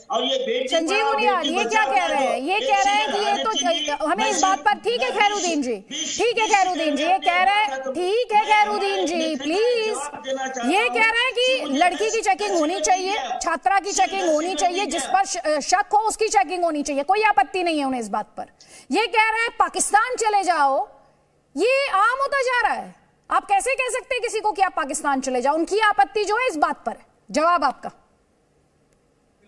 और ये बेटी संजीव उनियाल ये क्या कह रहे हैं? ये कह रहे हैं कि ये तो हमें इस बात पर, ठीक है खैरुद्दीन जी, ठीक है खैरुद्दीन जी, ये कह रहे हैं, ठीक है खैरुद्दीन जी प्लीज, ये कह रहे हैं कि लड़की की चेकिंग होनी चाहिए, छात्रा की चेकिंग होनी चाहिए, जिस पर शक हो उसकी चेकिंग होनी चाहिए, कोई आपत्ति नहीं है उन्हें इस बात पर। ये कह रहे हैं पाकिस्तान चले जाओ, ये आम होता जा रहा है। आप कैसे कह सकते हैं किसी को कि आप पाकिस्तान चले जाओ? उनकी आपत्ति जो है इस बात पर है। जवाब आपका।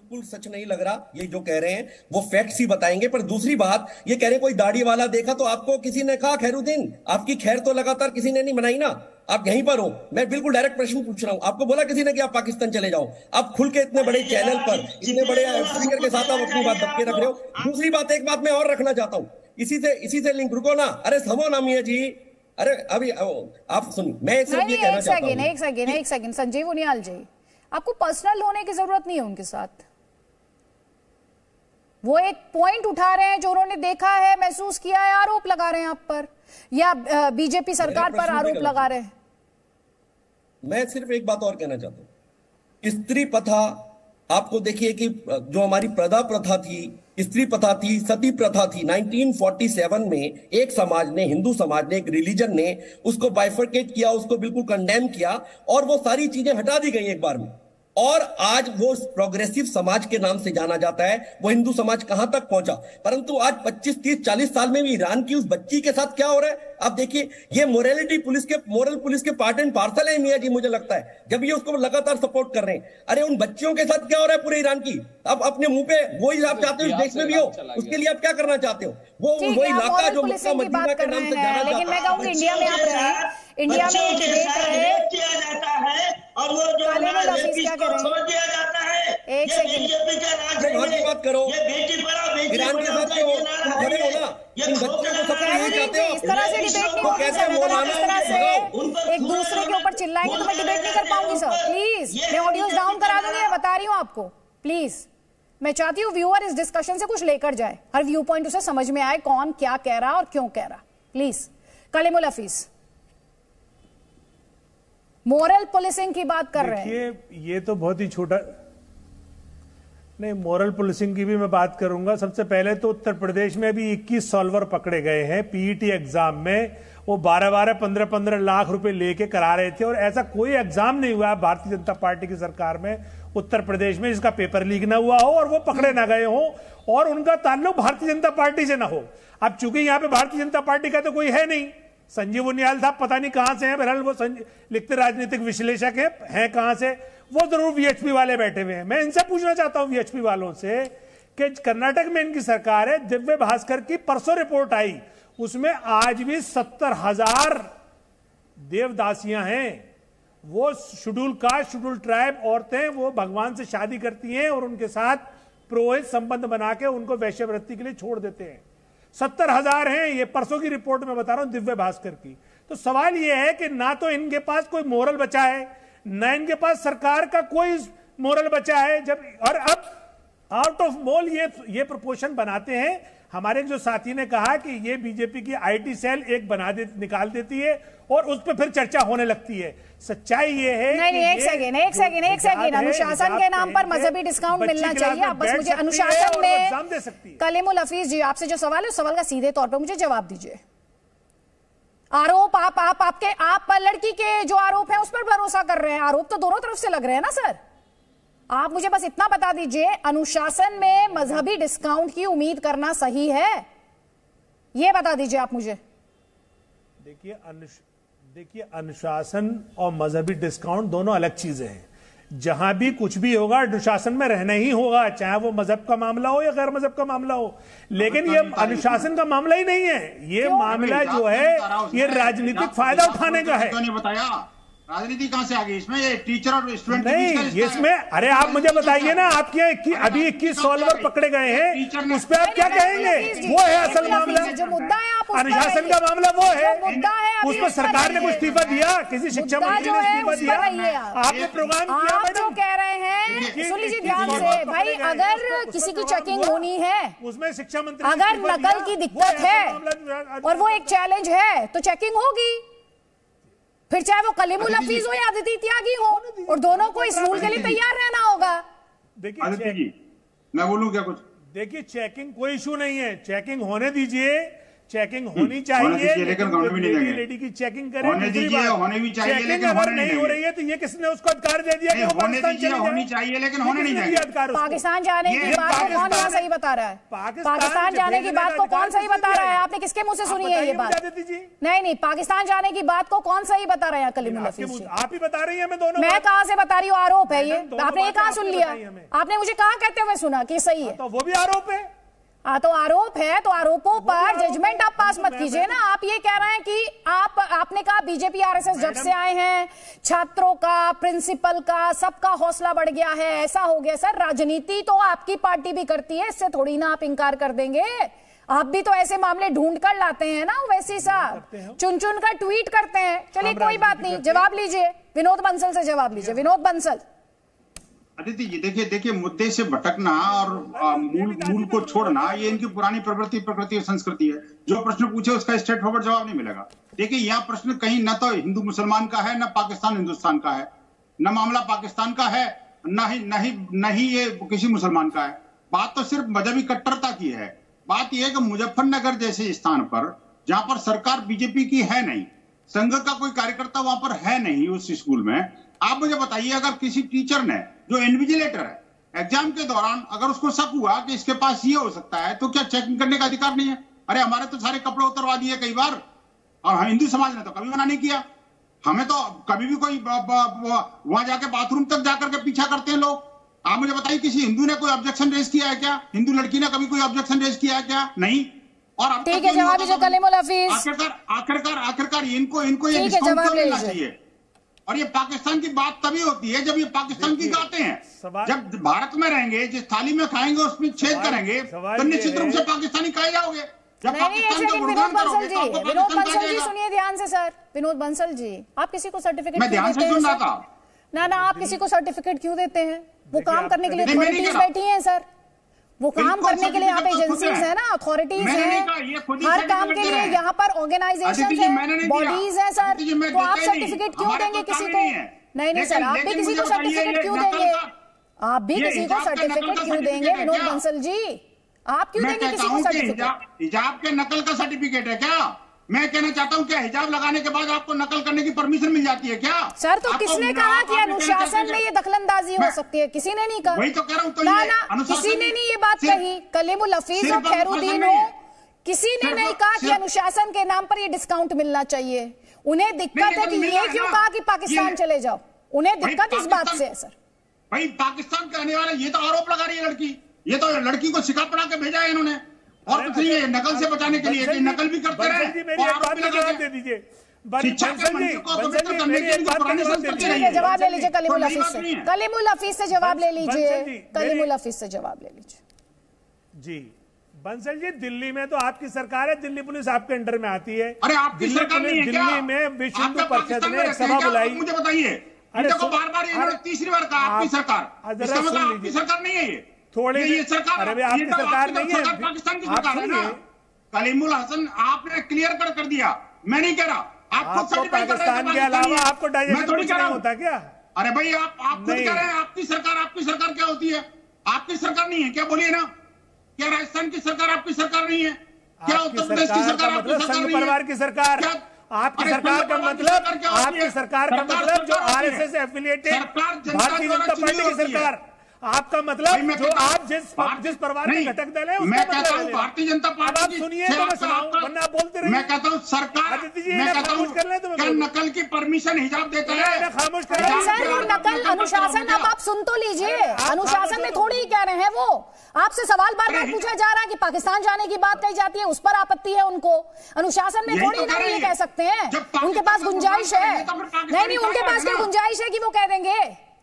बिल्कुल सच नहीं लग रहा ये जो कह रहे हैं, वो फैक्ट्स ही बताएंगे। पर दूसरी बात ये कह रहे हैं कोई दाढ़ी वाला देखा तो आपको किसी ने कहा खैरुद्दीन आपकी खैर तो लगातार किसी ने नहीं बनाई ना, आप यहीं पर हो। मैं बिल्कुल डायरेक्ट प्रश्न पूछ रहा हूं, आपको बोला किसी ने कि आप पाकिस्तान चले जाओ? आप खुल के इतने बड़े चैनल पर इतने बड़े स्पीकर के साथ आप अपनी बात दबके रख रहे हो। दूसरी बात, एक बात मैं और रखना चाहता हूं, इसी से लिंक, रुको ना, अरे समो ना मियां जी, अरे अभी आप सुनिए, मैं सिर्फ ये कहना चाहता हूं। एक सेकंड संजीव उनियाल जी, आपको पर्सनल होने की जरूरत नहीं है उनके साथ। वो एक पॉइंट उठा रहे हैं जो उन्होंने देखा है, महसूस किया है, आरोप लगा रहे हैं आप पर, या बीजेपी सरकार पर आरोप लगा रहे हैं। मैं सिर्फ एक बात और कहना चाहता हूं, स्त्री प्रथा, आपको देखिए कि जो हमारी प्रदा प्रथा थी, स्त्री प्रथा थी, सती प्रथा थी, 1947 में एक समाज ने, हिंदू समाज ने, एक रिलीजन ने उसको बाइफरकेट किया, उसको बिल्कुल कंडेम किया और वो सारी चीजें हटा दी गई एक बार में। और आज वो प्रोग्रेसिव समाज के नाम से जाना जाता है। वो हिंदू समाज कहां तक पहुंचा, परंतु आज 25, 30, 40 साल में भी ईरान की उस बच्ची के साथ क्या हो रहा है आप देखिए। ये मोरल पुलिस के पार्ट एंड पार्सल है मियां जी, मुझे लगता है, जब ये उसको लगातार सपोर्ट कर रहे हैं। अरे उन बच्चियों के साथ क्या हो रहा है पूरे ईरान की, आप अपने मुंह पे वही आप चाहते हो इस देश में भी हो, उसके लिए आप क्या करना चाहते हो? वो वही इलाका जो मक्का मदीना के नाम से जाना जाता है। लेकिन मैं कहूंगी इंडिया में आप रहे, इंडिया में एक देख रहे किया जाता है और वो जो छोड़ दिया जाता है। एक बीजेपी का राज है, बात करो, ये बेटी पढ़ाओ बेटी ईरान के साथ क्यों खड़े हो ना, इन बच्चों को सबको यही चाहते हो। इस तरह से डिबेट नहीं होगी सर, अगर आप इस तरह से एक दूसरे के ऊपर चिल्लाएंगे तो मैं डिबेट नहीं कर पाऊंगी सर। प्लीज मैं ऑडियोज डाउन करा दूंगी, मैं बता रही हूँ आपको। प्लीज मैं चाहती हूँ व्यूअर इस डिस्कशन से कुछ लेकर जाए, हर व्यू पॉइंट उसे समझ में आए, कौन क्या कह रहा और क्यों कह रहा। Please Kalimul Hafeez, moral policing की बात कर रहे हैं। ये तो बहुत ही छोटा, नहीं मोरल पुलिसिंग की भी मैं बात करूंगा। सबसे पहले तो उत्तर प्रदेश में भी 21 सॉल्वर पकड़े गए हैं पीईटी एग्जाम में। वो 12-12, 15-15 लाख रुपए लेके करा रहे थे, और ऐसा कोई एग्जाम नहीं हुआ भारतीय जनता पार्टी की सरकार में उत्तर प्रदेश में जिसका पेपर लीक ना हुआ हो और वो पकड़े ना गए हो और उनका ताल्लुक भारतीय जनता पार्टी से ना हो। अब चूंकि यहां पे भारतीय जनता पार्टी का तो कोई है नहीं, संजीव उनियाल साहब पता नहीं कहां से हैं, बहरहाल वो लिखते राजनीतिक विश्लेषक हैं कहां से, वो जरूर वीएचपी वाले बैठे हुए हैं। मैं इनसे पूछना चाहता हूं वीएचपी वालों से कि कर्नाटक में इनकी सरकार है, दिव्य भास्कर की परसों रिपोर्ट आई, उसमें आज भी 70,000 देवदासियां हैं। वो शेड्यूल कास्ट, शेड्यूल ट्राइब औरतें, वो भगवान से शादी करती हैं और उनके साथ पुरोहित संबंध बना के उनको वैश्यवृत्ति के लिए छोड़ देते हैं। 70,000 हैं, ये परसों की रिपोर्ट में बता रहा हूं दिव्य भास्कर की। तो सवाल ये है कि ना तो इनके पास कोई मोरल बचा है, ना इनके पास सरकार का कोई मोरल बचा है। जब और अब आउट ऑफ मोल ये प्रपोर्शन बनाते हैं। हमारे जो साथी ने कहा कि ये बीजेपी की आईटी सेल एक निकाल देती है और उस पर फिर चर्चा होने लगती है। सच्चाई ये है नहीं, एक सेकंड अनुशासन के नाम पर मजहबी डिस्काउंट मिलना चाहिए। आप बस मुझे अनुशासन में, कलीमुल हफीज जी आपसे जो सवाल है उस सवाल का सीधे तौर पर मुझे जवाब दीजिए। आरोप आप लड़की के जो आरोप है उस पर भरोसा कर रहे हैं, आरोप तो दोनों तरफ से लग रहे हैं ना सर। आप मुझे बस इतना बता दीजिए, अनुशासन में मजहबी डिस्काउंट की उम्मीद करना सही है? यह बता दीजिए आप मुझे। देखिए अनुशासन और मजहबी डिस्काउंट दोनों अलग चीजें हैं। जहां भी कुछ भी होगा अनुशासन में रहना ही होगा, चाहे वो मजहब का मामला हो या गैर मजहब का मामला हो। लेकिन ये अनुशासन का मामला ही नहीं है, ये मामला जो है ये राजनीतिक फायदा उठाने का है। राजनीति कहां से आ गई इसमें? ये टीचर और स्टूडेंट नहीं, इसमें अरे आप मुझे बताइए ना, आपके अभी 21 सॉल्वर पकड़े गए हैं, उस पर आप क्या कहेंगे? वो है असल मामला, जो मुद्दा है आप अनुशासन का मामला वो है। उस पर सरकार ने कुछ इस्तीफा दिया, किसी शिक्षा मंत्री ने इस्तीफा दिया, आपने प्रोग्राम किया। आप जो कह रहे हैं सुन लीजिए ध्यान से भाई, अगर किसी की चेकिंग होनी है, उसमें शिक्षा मंत्री अगर नकल की दिक्कत है और वो एक चैलेंज है तो चेकिंग होगी, फिर चाहे वो कलीमुल हफीज हो या अदिति त्यागी हो, और दोनों को इस रूल के लिए तैयार रहना होगा। देखिए मैं बोलूं क्या कुछ? देखिए, चेकिंग कोई इशू नहीं है, चेकिंग होने दीजिए, चेकिंग होनी चाहिए, लेकिन गवर्नमेंट नहीं देंगे। लेडी की चेकिंग करें। होने दीजिए, होने भी चाहिए, लेकिन अगर नहीं हो रही है तो ये किसने उसको अधिकार दे दिया कि वो पाकिस्तान चले जाए? होनी चाहिए, लेकिन होने नहीं देंगे। पाकिस्तान जाने की बात को कौन यहाँ सही बता रहा है? पाकिस्तान जाने की बात को कौन सही बता रहा है? आपने किसके मुंह से सुनी है ये बात? नहीं, पाकिस्तान जाने की बात को कौन सही बता रहा है? कलीमुल हफीज आप ही बता रही है, मैं दोनों। मैं कहाँ से बता रही हूँ? आरोप है ये, आपने ये कहाँ सुन लिया? आपने मुझे कहाँ कहते हुए सुना कि सही है? तो वो भी आरोप है। तो आरोप है, तो आरोपों पर जजमेंट आप पास मत कीजिए ना। आप ये कह रहे हैं कि आपने कहा बीजेपी आरएसएस जब से आए हैं, छात्रों का, प्रिंसिपल का, सबका हौसला बढ़ गया है, ऐसा हो गया। सर, राजनीति तो आपकी पार्टी भी करती है, इससे थोड़ी ना आप इंकार कर देंगे। आप भी तो ऐसे मामले ढूंढ कर लाते हैं ना, वैसी साहब चुन चुन कर ट्वीट करते हैं। चलिए कोई बात नहीं, जवाब लीजिए, विनोद बंसल से जवाब लीजिए। विनोद बंसल। अदिति जी, देखिए मुद्दे से भटकना और मूल को छोड़ना, ये इनकी पुरानी प्रकृति और संस्कृति है। जो प्रश्न पूछे उसका स्ट्रेट फॉरवर्ड जवाब नहीं मिलेगा। देखिए, यह प्रश्न कहीं न तो हिंदू मुसलमान का है, न पाकिस्तान हिंदुस्तान का है, न मामला पाकिस्तान का है, न ही ये किसी मुसलमान का है। बात तो सिर्फ मजहबी कट्टरता की है। बात यह है कि मुजफ्फरनगर जैसे स्थान पर, जहां पर सरकार बीजेपी की है नहीं, संघ का कोई कार्यकर्ता वहां पर है नहीं उस स्कूल में, आप मुझे बताइए, अगर किसी टीचर ने, जो इन्विजिलेटर है, एग्जाम के दौरान अगर उसको शक हुआ कि इसके पास ये हो सकता है, तो क्या चेकिंग करने का अधिकार नहीं है? अरे हमारे तो सारे कपड़े उतरवा दिए कई बार, और हिंदू समाज ने तो कभी मना नहीं किया। हमें तो कभी भी कोई वहां जाके बाथरूम तक जाकर के पीछा करते हैं लोग। आप मुझे बताइए, किसी हिंदू ने कोई ऑब्जेक्शन रेज किया है क्या? हिंदू लड़की ने कभी कोई ऑब्जेक्शन रेज किया है क्या? नहीं। और अब ठीक है, जवाब दीजिए कलीमुल हफीज। आखिरकार इनको ये डिस्काउंट क्यों मिलना चाहिए? और ये पाकिस्तान की बात तभी होती है जब ये पाकिस्तान की गाते हैं। जब भारत में रहेंगे, जिस थाली में खाएंगे उसमें छेद करेंगे, तो निश्चित रूप से पाकिस्तानी खाए जाओगे। जब पाकिस्तान का विनोद बंसल जी, विनोद बंसल जी सुनिए ध्यान से। सर विनोद बंसल जी, आप किसी को सर्टिफिकेट मैं ध्यान से सुन रहा था ना, आप किसी को सर्टिफिकेट क्यों देते हैं? वो काम करने के लिए अथॉरिटीज बैठी हैं सर, वो काम करने के लिए यहाँ पे एजेंसीज है ना, अथॉरिटीज है, हर काम के लिए यहाँ पर ऑर्गेनाइजेशन है, बॉडीज है सर। तो आप सर्टिफिकेट क्यों देंगे किसी को? नहीं सर, आप भी किसी को सर्टिफिकेट क्यों देंगे? आप भी किसी को सर्टिफिकेट क्यों देंगे विनोद बंसल जी? आप क्यों देंगे किसी को सर्टिफिकेट? हिजाब के नकल का सर्टिफिकेट है क्या? मैं कहना चाहता हूं, क्या हिजाब लगाने के बाद आपको नकल करने की परमिशन मिल जाती है क्या? सर, तो किसने कहा कि अनुशासन में ये दखलंदाजी हो सकती है? किसी ने नहीं कहा। वही तो कह रहा हूं। तो ना, किसी ने नहीं ये बात कही। कलीमुल हफीज और खैरुद्दीन हो, किसी ने नहीं कहा कि अनुशासन के नाम पर ये डिस्काउंट मिलना चाहिए। उन्हें दिक्कत है कि ये क्यों कहा कि पाकिस्तान चले जाओ, उन्हें दिक्कत इस बात से है सर। भाई पाकिस्तान के आने वाले, ये तो आरोप लगा रही है लड़की, ये तो लड़की को सिखा पढ़ा के भेजा है इन्होंने, और कुछ नहीं है, नकल से बचाने के लिए कि नकल भी करते रहे। दे दीजिए शिक्षा के मंत्री को तो बेहतर करने के लिए पुरानी संस्कृति नहीं है। जवाब ले लीजिए कलीमुल हफीज से, कलीमुल हफीज से जवाब ले लीजिए, कलीमुल हफीज से जवाब ले लीजिए। जी बंसल जी, दिल्ली में तो आपकी सरकार है, दिल्ली पुलिस आपके अंडर में आती है। अरे आपकी सरकार नहीं है क्या? दिल्ली में विश्व हिंदू परिषद ने एक सभा बुलाई। मुझे बताइए, देखो बार-बार तीसरी बार कहा आपकी सरकार, इसका मतलब आपकी सरकार नहीं है ये थोड़ी। ये सरकार, अरे आपकी सरकार नहीं है, पाकिस्तान की सरकार है ना। कलीमुल हसन आपने क्लियर कर दिया, मैं नहीं कह रहा। आपको पाकिस्तान के अलावा आपको डाइजेशन कुछ नहीं होता क्या? अरे भाई आप खुद कह रहे हैं आपकी सरकार क्या होती है? आपकी सरकार नहीं है क्या? बोलिए ना, क्या राजस्थान की सरकार आपकी सरकार नहीं है क्या? उत्तर प्रदेश की सरकार आपकी सरकार नहीं है? परिवार की सरकार आपकी सरकार का मतलब, आपकी सरकार का मतलब जो आरएसएस से एफिलिएटेड भारतीय जनता पार्टी की सरकार, आपका मतलब जो आप जिस परिवार के घटक दल है, मैं कहता हूँ भारतीय जनता पार्टी। आप सुनिए तो मैं सुनाऊं, वरना आप बोलते रहिए। मैं कहता हूँ सरकार, मैं कहता हूँ क्या नकल की परमिशन हिजाब देता है? खामोश कर सर, वो नकल अनुशासन, अब आप सुन तो लीजिए, अनुशासन में थोड़ी कह रहे हैं वो। आपसे सवाल बार बार पूछा जा रहा है कि पाकिस्तान जाने की बात कही जाती है, उस पर आपत्ति है उनको। अनुशासन में थोड़ी ना ये कह सकते हैं, उनके पास गुंजाइश है। नहीं, उनके पास क्या गुंजाइश है कि वो कह देंगे?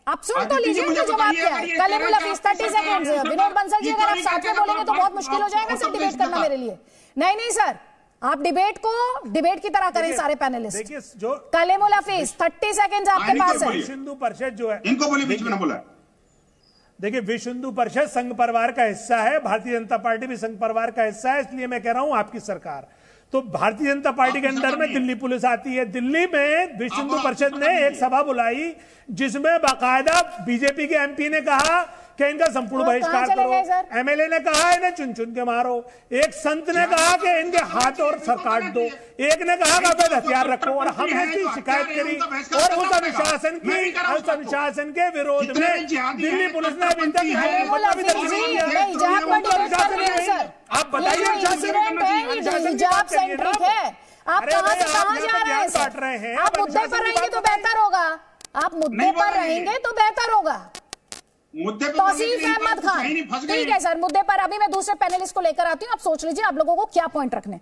आप सुन तो लीजिए, उनका जवाब क्या है। कलीमुल हफीज 30 सेकंड। विनोद बंसल जी, अगर आप साथ में बोलेंगे तो बहुत मुश्किल हो जाएगा सर डिबेट करना मेरे लिए। नहीं सर, आप डिबेट को डिबेट की तरह करें सारे पैनलिस्ट। देखिए, जो कलीमुल हफीज 30 सेकंड आपके पास है। विश्व हिंदू परिषद जो है, इनको बोलिए, बीच में ना बोला। देखिए, विश्व हिंदू परिषद संघ परिवार का हिस्सा है, भारतीय जनता पार्टी भी संघ परिवार का हिस्सा है, इसलिए मैं कह रहा हूं आपकी सरकार। तो भारतीय जनता पार्टी के अंडर में दिल्ली पुलिस आती है। दिल्ली में विश्व हिंदू परिषद ने एक सभा बुलाई जिसमें बाकायदा बीजेपी के एमपी ने कहा कि इनका संपूर्ण बहिष्कार करो। एमएलए ने कहा है ना चुन चुन के मारो, एक संत ने कहा कि इनके हाथ और सर काट दो, एक ने कहा कि अवैध हथियार रखो, और हमने की शिकायत करी और उस अनुशासन के विरोध में दिल्ली पुलिस ने अभी तक आप बताइए हिजाब सेंट्रिक है, आप कहां से कहां जा रहे हैं? आप मुद्दे पर रहेंगे तो बेहतर होगा, आप मुद्दे पर रहेंगे तो बेहतर होगा। मुद्दे पर तौसीफ अहमद खान, ठीक है सर, मुद्दे पर अभी मैं दूसरे पैनलिस्ट को लेकर आती हूँ, आप सोच लीजिए आप लोगों को क्या पॉइंट रखने।